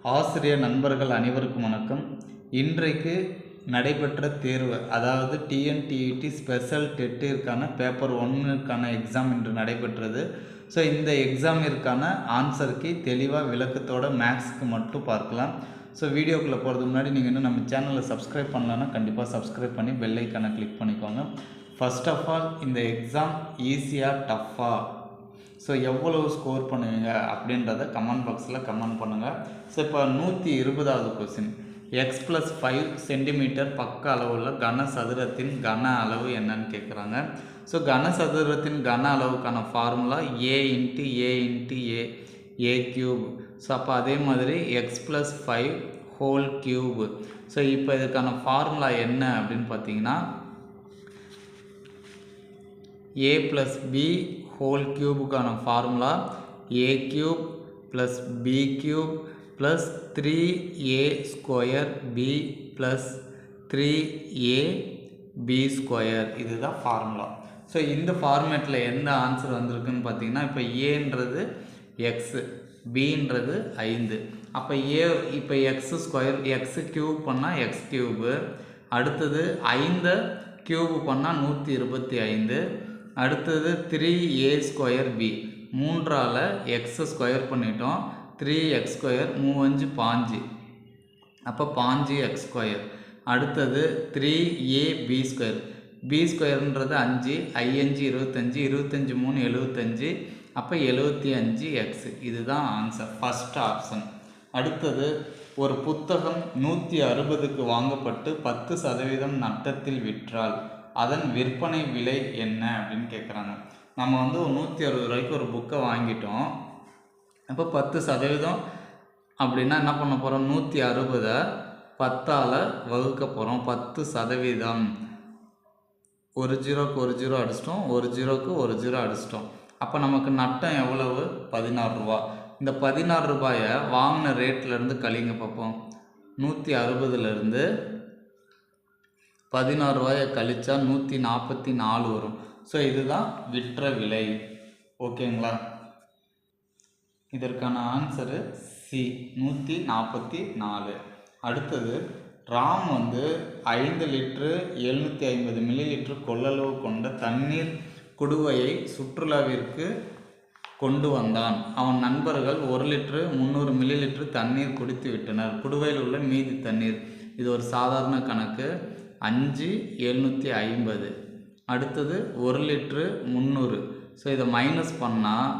ஆசிரியர் நண்பர்கள் அனைவருக்கும் வணக்கம். இன்றைக்கு நடைபெற்ற தேர்வு, அதாவது டிஎன்டிஇடி ஸ்பெஷல் டெட்டிற்கான பேப்பர் 1க்கான எக்ஸாம் இன்று நடைபெற்றது. ஸோ இந்த எக்ஸாமிற்கான ஆன்சர் கீ தெளிவாக விளக்கத்தோட மேக்ஸுக்கு மட்டும் பார்க்கலாம். ஸோ வீடியோக்குள்ளே போகிறதுக்கு முன்னாடி நீங்கள் இன்னும் நம்ம சேனலை சப்ஸ்கிரைப் பண்ணலன்னா கண்டிப்பாக சப்ஸ்கிரைப் பண்ணி பெல் ஐக்கானை கிளிக் பண்ணிக்கோங்க. ஃபர்ஸ்ட் ஆஃப் ஆல், இந்த எக்ஸாம் ஈஸியாக டஃப்பாக, ஸோ எவ்வளவு ஸ்கோர் பண்ணுவீங்க அப்படின்றத கமெண்ட் பாக்ஸில் கமெண்ட் பண்ணுங்கள். ஸோ இப்போ 120வது கொஸ்டின், x+5 சென்டிமீட்டர் பக்க அளவுள்ள கனசதுரத்தின் கன அளவு என்னன்னு கேட்குறாங்க. ஸோ கனசதுரத்தின் கன அளவுக்கான ஃபார்முலா a கியூப். ஸோ அப்போ அதே மாதிரி x+5 ஹோல் கியூப். ஸோ இப்போ இதுக்கான ஃபார்முலா என்ன அப்படின்னு பார்த்தீங்கன்னா a + b ஹோல் கியூபுக்கான formula a cube plus b cube plus 3a² b plus 3ab². இதுதான் ஃபார்முலா. ஸோ இந்த ஃபார்மேட்டில் எந்த ஆன்சர் வந்திருக்குன்னு பார்த்தீங்கன்னா, இப்போ ஏன்றது எக்ஸு, பின்றது 5. அப்போ இப்போ எக்ஸ் கியூப் பண்ணால் எக்ஸ் கியூபு, அடுத்தது 5 கியூபு பண்ணால் 125, அடுத்தது 3a² b, 3ஆல் எக்ஸை ஸ்கொயர் பண்ணிட்டோம், 3x², 3×5 5, அப்போ 5x². அடுத்தது 3ab², b²ன்றது 5, 5×5 25, 25 3 75, அப்போ 75x. இதுதான் ஆன்சர், ஃபஸ்ட் ஆப்ஷன். அடுத்தது, ஒரு புத்தகம் 160க்கு வாங்கப்பட்டு 10% நட்டத்தில் விற்றால் அதன் விற்பனை விலை என்ன அப்படின்னு கேட்குறாங்க. நம்ம வந்து 160 ரூபாய்க்கு ஒரு புக்கை வாங்கிட்டோம். அப்போ 10% அப்படின்னா என்ன பண்ண போகிறோம், 160 10ஆல் வகுக்க போகிறோம். 10%, ஒரு ஜீரோக்கு ஒரு ஜீரோ அடிச்சிட்டோம், ஒரு ஜீரோக்கு ஒரு ஜீரோ அடிச்சிட்டோம். அப்போ நமக்கு நட்டம் எவ்வளவு, 16 ரூபா. இந்த 16 ரூபாயை வாங்கின ரேட்லேருந்து கழிங்க பார்ப்போம். 160லேருந்து 16 ரூபாயை கழிச்சா 144 வரும். ஸோ இதுதான் விற்ற விலை. ஓகேங்களா? இதற்கான ஆன்சரு சி, 144. அடுத்தது, ராம் வந்து 5 லிட்டரு 750 மில்லிலிட்டர் கொள்ளளவு கொண்ட தண்ணீர் குடுவையை சுற்றுலாவிற்கு கொண்டு வந்தான். அவன் நண்பர்கள் 1 லிட்டரு 300 மில்லிலிட்டர் தண்ணீர் குடித்து விட்டனர். குடுவையில் உள்ள மீதி தண்ணீர். இது ஒரு சாதாரண கணக்கு. 5 750, அடுத்தது 1 லிட்ரு 300. ஸோ இதை மைனஸ் பண்ணால்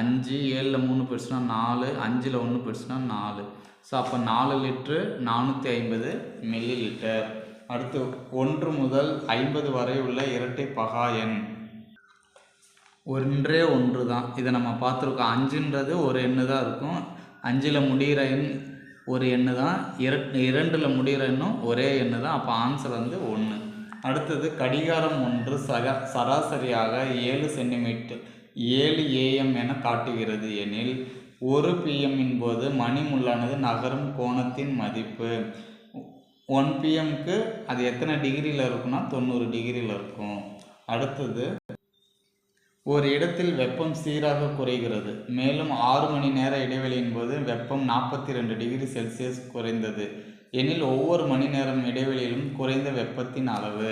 5 7ல் 3 போயிடுச்சுன்னா 4, 5ல் 1 போயிடுச்சுன்னா 4. ஸோ அப்போ 4 லிட்ரு 450 மில்லிலிட்டர். அடுத்து 1 முதல் 50 வரை உள்ள இரட்டை பகா எண் ஒன்றே ஒன்று தான். இதை நம்ம பார்த்துருக்கோம். 5ன்றது ஒரு எண்ணு தான் இருக்கும். 5ல் முடிகிற எண் ஒரு எண்ணு தான், 2ல் முடிகிற எண்ணும் ஒரே எண்ணு தான். அப்போ ஆன்சர் வந்து 1. அடுத்தது, கடிகாரம் ஒன்று சராசரியாக 7 சென்டிமீட்டர் 7 AM என காட்டுகிறது எனில் 1 PM போது மணி முள்ளானது நகரும் கோணத்தின் மதிப்பு. 1 PMக்கு அது எத்தனை டிகிரியில் இருக்குன்னா 90 டிகிரியில் இருக்கும். அடுத்தது, ஒரு இடத்தில் வெப்பம் சீராக குறைகிறது. மேலும் 6 மணி நேர இடைவெளியின் போது வெப்பம் 42 டிகிரி செல்சியஸ் குறைந்தது எனில் ஒவ்வொரு மணி நேரம் இடைவெளியிலும் குறைந்த வெப்பத்தின் அளவு.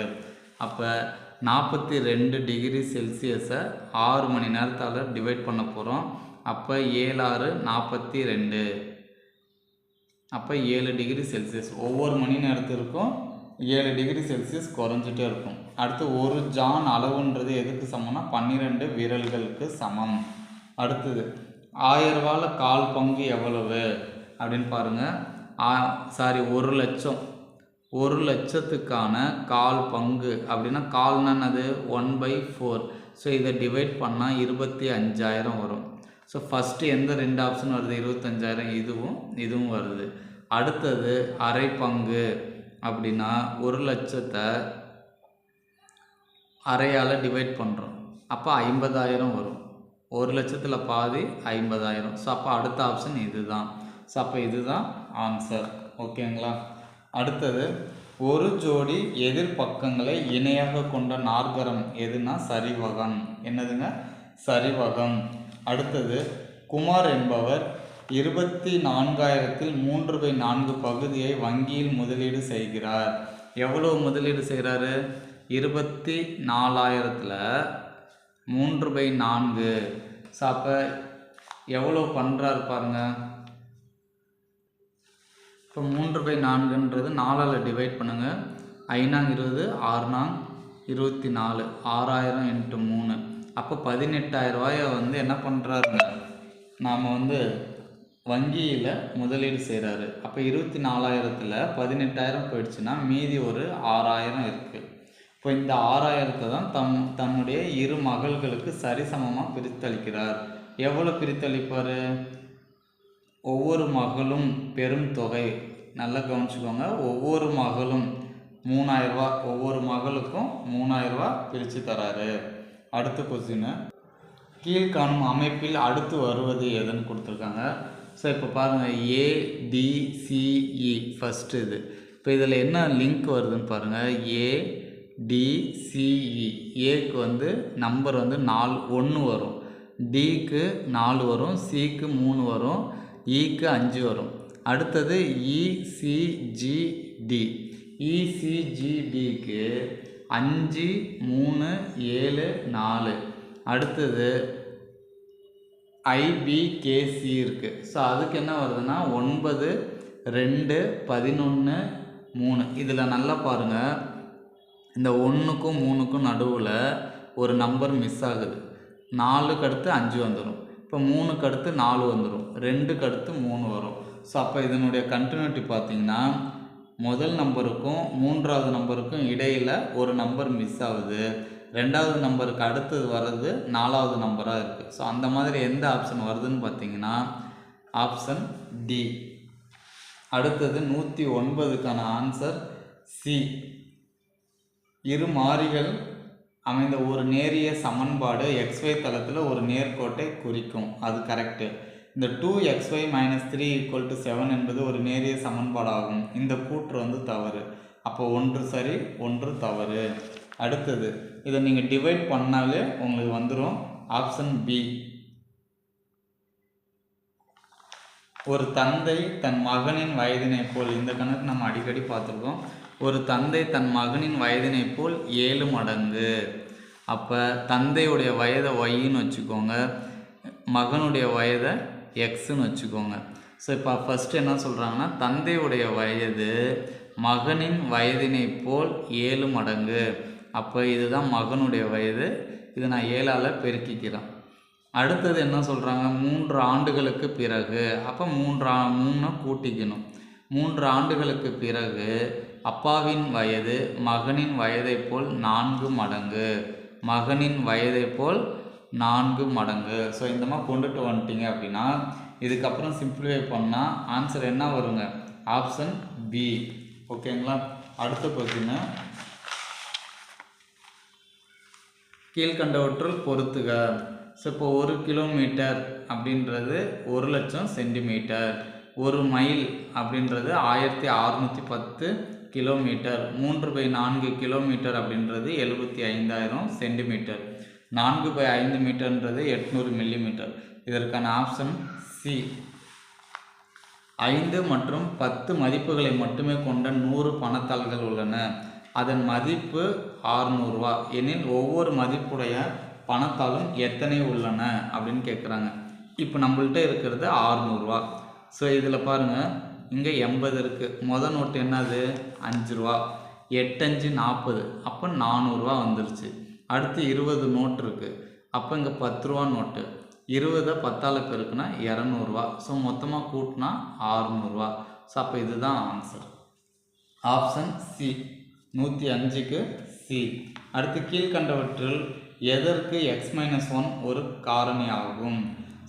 அப்போ 42 டிகிரி செல்சியஸை 6 மணி நேரத்தால் டிவைட் பண்ண போகிறோம். அப்போ 7 6 42, அப்போ 7 டிகிரி செல்சியஸ். ஒவ்வொரு மணி நேரத்திற்கும் 7 டிகிரி செல்சியஸ் குறைஞ்சிட்டே இருக்கும். அடுத்து, ஒரு ஜான் அளவுன்றது எதுக்கு சமம்னா 12 விரல்களுக்கு சமம். அடுத்தது, 1000 ரூபாயில் கால் பங்கு எவ்வளவு அப்படின்னு பாருங்கள். 1 லட்சம், 1 லட்சத்துக்கான கால் பங்கு அப்படின்னா கால்னா அது 1/4. ஸோ இதை டிவைட் பண்ணால் 25,000 வரும். ஸோ ஃபஸ்ட்டு எந்த 2 ஆப்ஷன் வருது, 25,000, இதுவும் வருது. அடுத்தது, அரை பங்கு அப்படின்னா 1 லட்சத்தை அரையால் டிவைட் பண்ணுறோம். அப்போ 50,000 வரும். 1 லட்சத்தில் பாதி 50,000. ஸோ அப்போ அடுத்த ஆப்ஷன் இதுதான். ஸோ அப்போ இதுதான் ஆன்சர். ஓகேங்களா? அடுத்தது, ஒரு ஜோடி எதிர்பக்கங்களை இணையாக கொண்ட நாற்கரம் எதுனா சரிவகம். என்னதுங்க? சரிவகம். அடுத்தது, குமார் என்பவர் 24,000-ல் 3/4 பகுதியை வங்கியில் முதலீடு செய்கிறார். எவ்வளோ முதலீடு செய்கிறாரு? 24,000-ல் 3/4. ஸோ அப்போ எவ்வளோ பண்ணுறாரு பாருங்க. இப்போ 3/4ன்றது 4ஆல் டிவைட் பண்ணுங்கள். 5×20 6×24 6000 × 3. அப்போ 18,000 ரூபாயை வந்து என்ன பண்ணுறாருங்க, நாம் வந்து வங்கியில் முதலீடு செய்கிறாரு. அப்போ 24,000-ல் 18,000 போயிடுச்சுன்னா மீதி ஒரு 6,000 இருக்குது. இப்போ இந்த 6,000-த்தை தான் தன்னுடைய 2 மகள்களுக்கு சரிசமமாக பிரித்தளிக்கிறார். எவ்வளோ பிரித்தளிப்பார்? ஒவ்வொரு மகளும் பெரும் தொகை, நல்லா கவனிச்சுக்கோங்க, ஒவ்வொரு மகளும் 3,000 ரூபா, ஒவ்வொரு மகளுக்கும் 3,000 ரூபா பிரித்து தராரு. அடுத்த கொஸ்டின், கீழ்காணும் அமைப்பில் அடுத்து வருவது எதுன்னு கொடுத்துருக்காங்க. ஸோ இப்போ பாருங்கள், ADCE ஃபஸ்ட்டு இது. இப்போ இதில் என்ன லிங்க் வருதுன்னு பாருங்கள். ADCE, ஏக்கு வந்து நம்பர் வந்து 1 வரும், டிக்கு 4 வரும், சிக்கு 3 வரும், இக்கு 5 வரும். அடுத்தது ECGD, ECGDக்கு 5 3 7 4. அடுத்தது IBKC இருக்குது. ஸோ அதுக்கு என்ன வருதுன்னா 9 2 11 3. இதில் நல்லா பாருங்கள், இந்த 1க்கும் 3க்கும் நடுவில் ஒரு நம்பர் மிஸ் ஆகுது. 4க்கு அடுத்து 5 வந்துடும், இப்போ 3க்கு அடுத்து 4 வந்துடும், 2க்கு அடுத்து 3 வரும். ஸோ அப்போ இதனுடைய கண்டினியூட்டி பார்த்திங்கன்னா முதல் நம்பருக்கும் 3ஆவது நம்பருக்கும் இடையில் ஒரு நம்பர் மிஸ் ஆகுது, 2ஆவது நம்பருக்கு அடுத்தது வர்றது 4ஆவது நம்பராக இருக்குது. ஸோ அந்த மாதிரி எந்த ஆப்ஷன் வருதுன்னு பார்த்தீங்கன்னா ஆப்ஷன் டி. அடுத்தது 109க்கான ஆன்சர் சி. 2 மாறிகள் அமைந்த ஒரு நேரிய சமன்பாடு XY தளத்தில் ஒரு நேர்கோட்டை குறிக்கும், அது கரெக்டு. இந்த 2xy - 3 = 7 என்பது ஒரு நேரிய சமன்பாடாகும். இந்த கூற்று வந்து தவறு. அப்போ 1 சரி 1 தவறு. அடுத்தது இதை நீங்கள் டிவைட் பண்ணாலே உங்களுக்கு வந்துடும் ஆப்ஷன் பி. ஒரு தந்தை தன் மகனின் வயதினை போல், இந்த கணக்கு நம்ம அடிக்கடி பார்த்துருக்கோம். ஒரு தந்தை தன் மகனின் வயதினை போல் 7 மடங்கு. அப்போ தந்தையுடைய வயதை ஒய்ன்னு வச்சுக்கோங்க, மகனுடைய வயதை எக்ஸ்ன்னு வச்சுக்கோங்க. ஸோ இப்போ ஃபஸ்ட்டு என்ன சொல்கிறாங்கன்னா, தந்தையுடைய வயது மகனின் வயதினை போல் 7 மடங்கு. அப்போ இதுதான் மகனுடைய வயது, இதை நான் 7ஆல் பெருக்கிக்கிறேன். அடுத்தது என்ன சொல்கிறாங்க, 3 ஆண்டுகளுக்கு பிறகு. அப்போ 3 கூட்டிக்கணும். 3 ஆண்டுகளுக்கு பிறகு அப்பாவின் வயது மகனின் வயதை போல் 4 மடங்கு, மகனின் வயதை போல் 4 மடங்கு. ஸோ இந்த மாதிரி கொண்டுட்டு வந்துட்டீங்க அப்படின்னா இதுக்கப்புறம் சிம்பிளிஃபை பண்ணால் ஆன்சர் என்ன வருங்க, ஆப்ஷன் பி. ஓகேங்களா. அடுத்த கொஸ்டின், கீழ்கண்டவற்றுள் பொறுத்துக. ஸோ இப்போ 1 கிலோமீட்டர் அப்படின்றது 1,00,000 சென்டிமீட்டர், 1 மைல் அப்படின்றது 1610 கிலோமீட்டர், 3/4 கிலோமீட்டர் அப்படின்றது 75,000 சென்டிமீட்டர், 4/5 மீட்டர்ன்றது 800 மில்லிமீட்டர். இதற்கான ஆப்ஷன் சி. 5 மற்றும் 10 மதிப்புகளை மட்டுமே கொண்ட 100 பணத்தாள்கள் உள்ளன. அதன் மதிப்பு 600 ரூபா எனில் ஒவ்வொரு மதிப்புடைய பணத்தாலும் எத்தனை உள்ளன அப்படின்னு கேட்குறாங்க. இப்போ நம்மள்கிட்ட இருக்கிறது 600 ரூபா. ஸோ இதில் பாருங்கள், இங்கே 80 இருக்குது. மொதல் நோட்டு என்னது, 5 ரூபா, 8 5 40, அப்போ 400 ரூபா வந்துருச்சு. அடுத்து 20 நோட்டு இருக்குது, அப்போ இங்கே 10 ரூபா நோட்டு, 20 10ஆல் பெருக்குனா 200 ரூபா. ஸோ மொத்தமாக கூட்டினா 600 ரூபா. ஸோ அப்போ இதுதான் ஆன்சர், ஆப்ஷன் சி. 105க்கு சி. அடுத்து கீழ்கண்டவற்றில் எதற்கு x-1 ஒரு காரணி ஆகும்.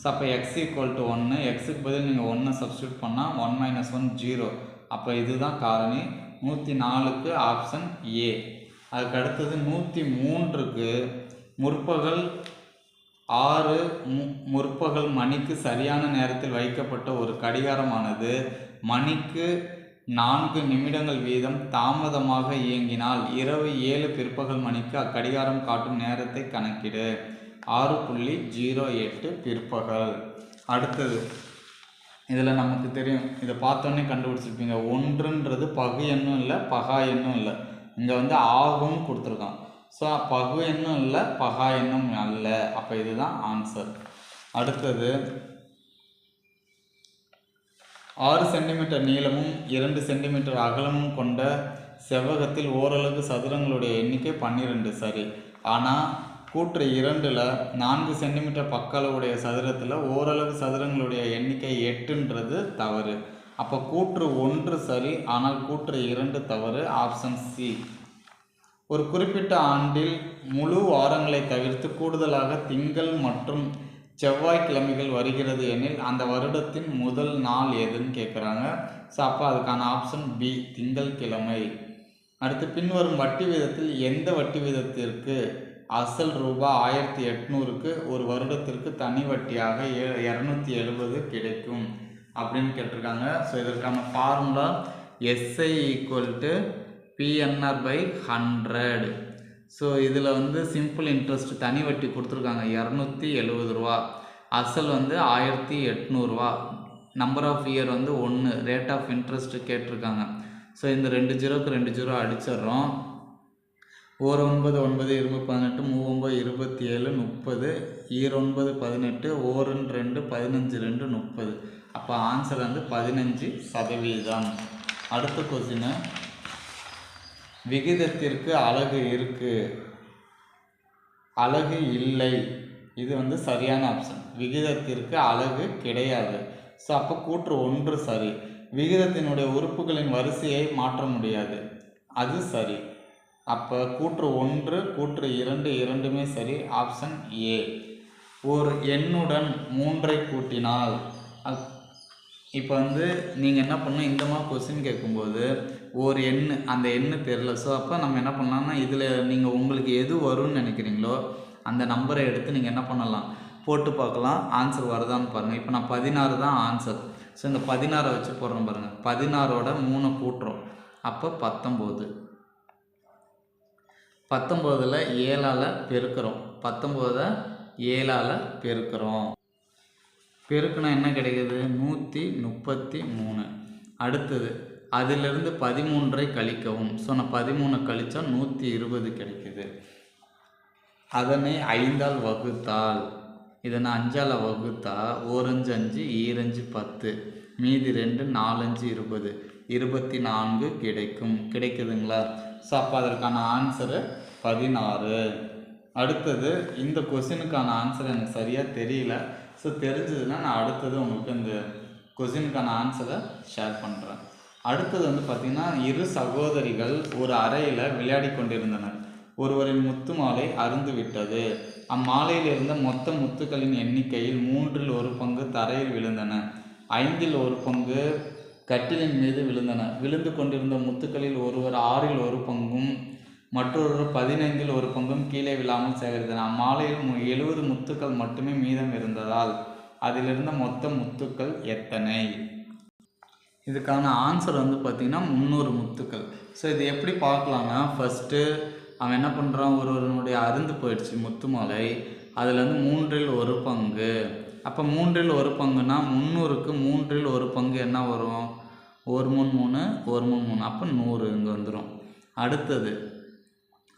ஸோ அப்போ x = 1, எக்ஸுக்கு பதில் நீங்கள் 1 சப்ஸ்டியூட் பண்ணால் 1 - 1 0. அப்போ இதுதான் காரணி. 104க்கு ஆப்ஷன் ஏ. அதுக்கு அடுத்தது 103க்கு முற்பகல் 6 முற்பகல் மணிக்கு சரியான நேரத்தில் வைக்கப்பட்ட ஒரு கடிகாரமானது மணிக்கு 4 நிமிடங்கள் வீதம் தாமதமாக இயங்கினால் இரவு 7 பிற்பகல் மணிக்கு அக்கடிகாரம் காட்டும் நேரத்தை கணக்கிடு. 6.08 பிற்பகல். அடுத்தது இதில் நமக்கு தெரியும், இதை பார்த்தோன்னே கண்டுபிடிச்சிருப்பீங்க. ஒன்றுன்றது பகு எண்ணும் இல்லை, பகா எண்ணும் இல்லை. இங்கே வந்து ஆகும் கொடுத்துருக்கான். ஸோ பகு எண்ணும் இல்லை, பகா எண்ணும் அல்ல. அப்போ இதுதான் ஆன்சர். அடுத்தது 6 சென்டிமீட்டர் நீளமும் 2 சென்டிமீட்டர் அகலமும் கொண்ட செவ்வகத்தில் ஓரலகு சதுரங்களுடைய எண்ணிக்கை 12. சரி. ஆனால் கூற்று 2ல் 4 சென்டிமீட்டர் பக்க அளவுடைய சதுரத்தில் ஓரலகு சதுரங்களுடைய எண்ணிக்கை 8ன்றது தவறு. அப்போ கூற்று 1 சரி, ஆனால் கூற்று 2 தவறு. Option C. ஒரு குறிப்பிட்ட ஆண்டில் முழு வாரங்களை தவிர்த்து கூடுதலாக திங்கள் மற்றும் செவ்வாய்க்கிழமைகள் வருகிறது எனில் அந்த வருடத்தின் முதல் நாள் எதுன்னு கேட்குறாங்க. ஸோ அப்போ அதுக்கான ஆப்ஷன் பி, திங்கள்கிழமை. அடுத்து பின்வரும் வட்டி வீதத்தில் எந்த வட்டி வீதத்திற்கு அசல் ரூபாய் 1800க்கு ஒரு வருடத்திற்கு தனி வட்டியாக 270 கிடைக்கும் அப்படின்னு கேட்டிருக்காங்க. ஸோ இதற்கான ஃபார்முலா SI = PNR/100. ஸோ இதில் வந்து சிம்பிள் இன்ட்ரெஸ்ட் தனி வட்டி கொடுத்துருக்காங்க 270 ரூபா, அசல் வந்து 1800 ரூபா, நம்பர் ஆஃப் இயர் வந்து 1, ரேட் ஆஃப் இன்ட்ரெஸ்ட் கேட்டிருக்காங்க. ஸோ இந்த 2 ஜீரோக்கு 2 ஜீரோ அடிச்சிட்றோம். 9 9 20 18 39 27 30 29 18 1 2 15 2 30. அப்போ ஆன்சர் வந்து 15%. அடுத்த கொஸ்டின், விகிதத்திற்கு அலகு இருக்கு, அலகு இல்லை. இது வந்து சரியான ஆப்ஷன். விகிதத்திற்கு அலகு கிடையாது. ஸோ அப்போ கூற்று 1 சரி. விகிதத்தினுடைய உறுப்புகளின் வரிசையை மாற்ற முடியாது, அது சரி. அப்போ கூற்று 1, கூற்று 2 இரண்டுமே சரி. Option A. ஒரு எண்ணுடன் 3ஐ கூட்டினால், இப்போ வந்து நீங்கள் என்ன பண்ணணும், இந்த மாதிரி கொஸ்டின் கேட்கும்போது ஒரு எண், அந்த எண்ணு தெரில. ஸோ அப்போ நம்ம என்ன பண்ணலாம்னா, இதில் நீங்கள் உங்களுக்கு எது வரும்னு நினைக்கிறீங்களோ அந்த நம்பரை எடுத்து நீங்கள் என்ன பண்ணலாம், போட்டு பார்க்கலாம், ஆன்சர் வருதான்னு பாருங்கள். இப்போ நான் 16 தான் ஆன்சர். ஸோ இந்த 16 வச்சு போடுறோம் பாருங்கள். 16ஓட 3 கூட்டுறோம், அப்போ 19. 19ல் 7ஆல் பெருக்கிறோம். 19 7ஆல் பெருக்கிறோம். பெருக்குனா என்ன கிடைக்குது, 133. அடுத்தது அதிலிருந்து 13ஐ கழிக்கவும். ஸோ நான் 13 கழித்தா 120 கிடைக்குது. அதனை 5ஆல் வகுத்தால், இதை நான் 5ஆல் வகுத்தா 1 5 5 2 10, மீதி 2 4 5 20, 24 கிடைக்குதுங்களா? ஸோ அப்போ அதற்கான ஆன்சரு 16. அடுத்தது இந்த கொஸ்டினுக்கான ஆன்சர் எனக்கு சரியாக தெரியல. ஸோ தெரிஞ்சதுன்னா நான் அடுத்தது உங்களுக்கு இந்த கொஸ்டினுக்கான ஆன்சரை ஷேர் பண்ணுறேன். அடுத்தது வந்து பார்த்திங்கன்னா, 2 சகோதரிகள் ஒரு அறையில் விளையாடி கொண்டிருந்தனர். ஒருவரின் முத்து மாலை அருந்து விட்டது. அம்மாலையில் இருந்த மொத்த முத்துக்களின் எண்ணிக்கையில் 3இல் 1 பங்கு தரையில் விழுந்தன, 5இல் 1 பங்கு கட்டிலின் மீது விழுந்தன. விழுந்து கொண்டிருந்த முத்துக்களில் ஒருவர் 6இல் 1 பங்கும் மற்றொருவர் 15இல் 1 பங்கும் கீழே விழாமல் சேகரித்தன. அம்மாலையில் 70 முத்துக்கள் மட்டுமே மீதம் இருந்ததால் அதிலிருந்த மொத்த முத்துக்கள் எத்தனை? இதுக்கான ஆன்சர் வந்து பார்த்திங்கன்னா 300 முத்துக்கள். ஸோ இது எப்படி பார்க்கலான்னா, ஃபஸ்ட்டு அவன் என்ன பண்ணுறான், ஒருவனுடைய அருந்து போயிடுச்சு முத்து மாலை, அதில் வந்து 3இல் 1 பங்கு. அப்போ 3இல் 1 பங்குனா 300க்கு 3இல் 1 பங்கு என்ன வரும், 1 3 3 1 3 3, அப்போ 100 இங்கே வந்துடும். அடுத்தது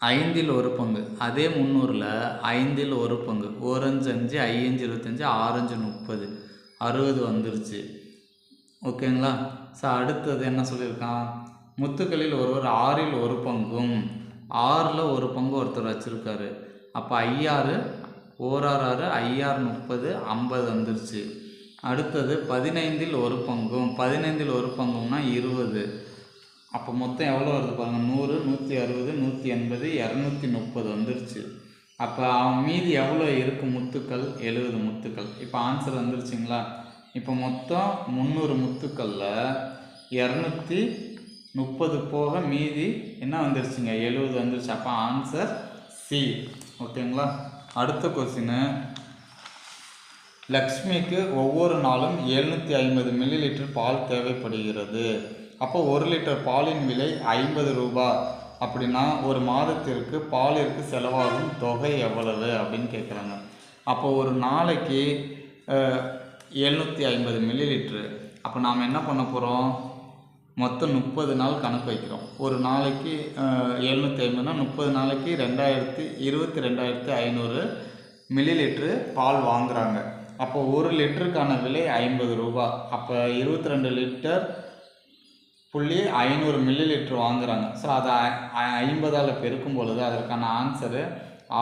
5இல் 1 பங்கு, அதே 300ல் 5இல் 1 பங்கு, 1 5 5 5 25 6 5 30, 60 வந்துருச்சு. ஓகேங்களா? ஸோ அடுத்தது என்ன சொல்லியிருக்கான், முத்துக்களில் ஒருவர் 6இல் 1 பங்கும், 6ல் 1 பங்கு ஒருத்தர் வச்சுருக்காரு. அப்போ 5 1 6 5 30 50 வந்துருச்சு. அடுத்தது 15இல் 1 பங்கும், 15இல் 1 பங்கும்னா 20. அப்போ மொத்தம் எவ்வளோ வருது பாருங்கள், 100 160 180 230 வந்துருச்சு. அப்போ அவன் மீதி எவ்வளோ இருக்குது முத்துக்கள், 70 முத்துக்கள். இப்போ ஆன்சர் வந்துருச்சுங்களா? இப்போ மொத்தம் 300 முத்துக்களில் 230 போக மீதி என்ன வந்துருச்சுங்க, 70 வந்துருச்சு. அப்போ ஆன்சர் சி. ஓகேங்களா? அடுத்த கொஸ்டின், லக்ஷ்மிக்கு ஒவ்வொரு நாளும் 750 ml பால் தேவைப்படுகிறது. அப்போ 1 லிட்டர் பாலின் விலை 50 ரூபாய். அப்படின்னா ஒரு மாதத்திற்கு பாலிற்கு செலவாகும் தொகை எவ்வளவு அப்படின்னு கேட்குறாங்க. அப்போ ஒரு நாளைக்கு 750 ml அப்போ நாம் என்ன பண்ண போகிறோம், மொத்தம் 30 நாள் கணக்கு வைக்கிறோம். ஒரு நாளைக்கு 750னா 30 நாளைக்கு 22,500 மில்லிலிட்ரு பால் வாங்குகிறாங்க. அப்போ ஒரு லிட்டருக்கான விலை 50 ரூபா. அப்போ 22 லிட்டர் புள்ளி 500 மில்லிலிட்ரு வாங்குகிறாங்க. ஸோ அதை 50ஆல் பெருக்கும் பொழுது அதற்கான ஆன்சரு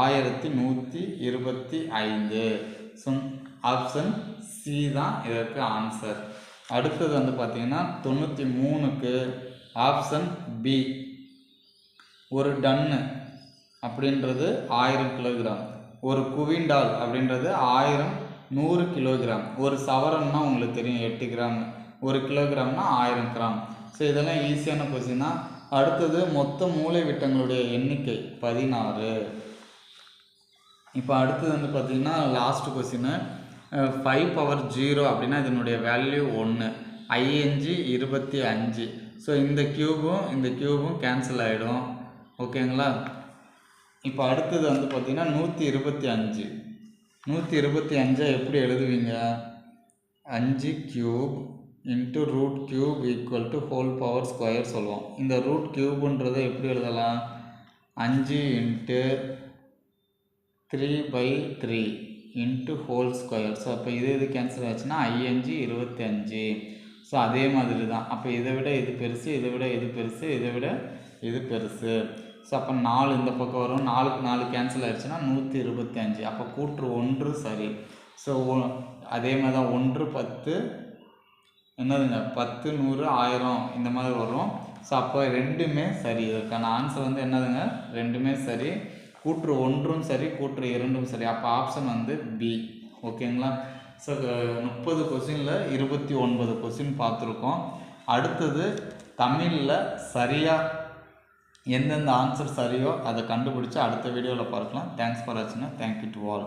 1125. ஸோ ஆப்ஷன் சி தான் இதற்கு ஆன்சர். அடுத்தது வந்து பார்த்திங்கன்னா 93க்கு ஆப்ஷன் பி. ஒரு டன்னு அப்படின்றது 1000 கிலோகிராம். ஒரு குவிண்டால் அப்படின்றது 100 கிலோகிராம். ஒரு சவரன்னா உங்களுக்கு தெரியும் 8 கிராம். ஒரு கிலோகிராம்னா 1000 கிராம். ஸோ இதெல்லாம் ஈஸியான கொஸ்டின் தான். அடுத்தது மொத்த மூளை விட்டங்களுடைய எண்ணிக்கை 16. இப்போ அடுத்தது வந்து பார்த்திங்கன்னா லாஸ்ட் கொஸ்டின் 5 பவர் 0 அப்படின்னா இதனுடைய வேல்யூ 1. 25. ஸோ இந்த க்யூபும் கேன்சல் ஆகிடும். ஓகேங்களா. இப்போ அடுத்தது வந்து பார்த்திங்கன்னா 125. 125 எப்படி எழுதுவீங்க, 5 cube into root cube equal to whole power square சொல்லுவோம். இந்த ரூட் கியூப்ன்றதை எப்படி எழுதலாம், 5 into 3/3 into whole square. So அப்போ இது கேன்சல் ஆச்சுன்னா 25. ஸோ அதே மாதிரி தான். அப்போ இதை விட இது பெருசு, இதை விட இது பெருசு, இதை விட இது பெருசு. ஸோ அப்போ 4 இந்த பக்கம் வரும். 4க்கு 4 கேன்சல் ஆகிடுச்சுன்னா 125. அப்போ கூற்று 1 சரி. ஸோ அதே மாதிரி தான் 1 10 என்னதுங்க 10 100 1000 இந்த மாதிரி வரும். ஸோ அப்போ ரெண்டுமே சரி. இதற்கான ஆன்சர் வந்து என்னதுங்க, ரெண்டுமே சரி. கூற்று 1ம் சரி, கூற்று 2ம் சரி. அப்போ ஆப்ஷன் வந்து பி. ஓகேங்களா. ஸோ 30 கொஸ்டினில் 29 கொஸ்டின் பார்த்துருக்கோம். அடுத்தது தமிழில் சரியாக எந்தெந்த ஆன்சர் சரியோ அதை கண்டுபிடிச்சி அடுத்த வீடியோவில் பார்க்கலாம். தேங்க்ஸ் ஃபார் வாட்சிங். Thank you to all.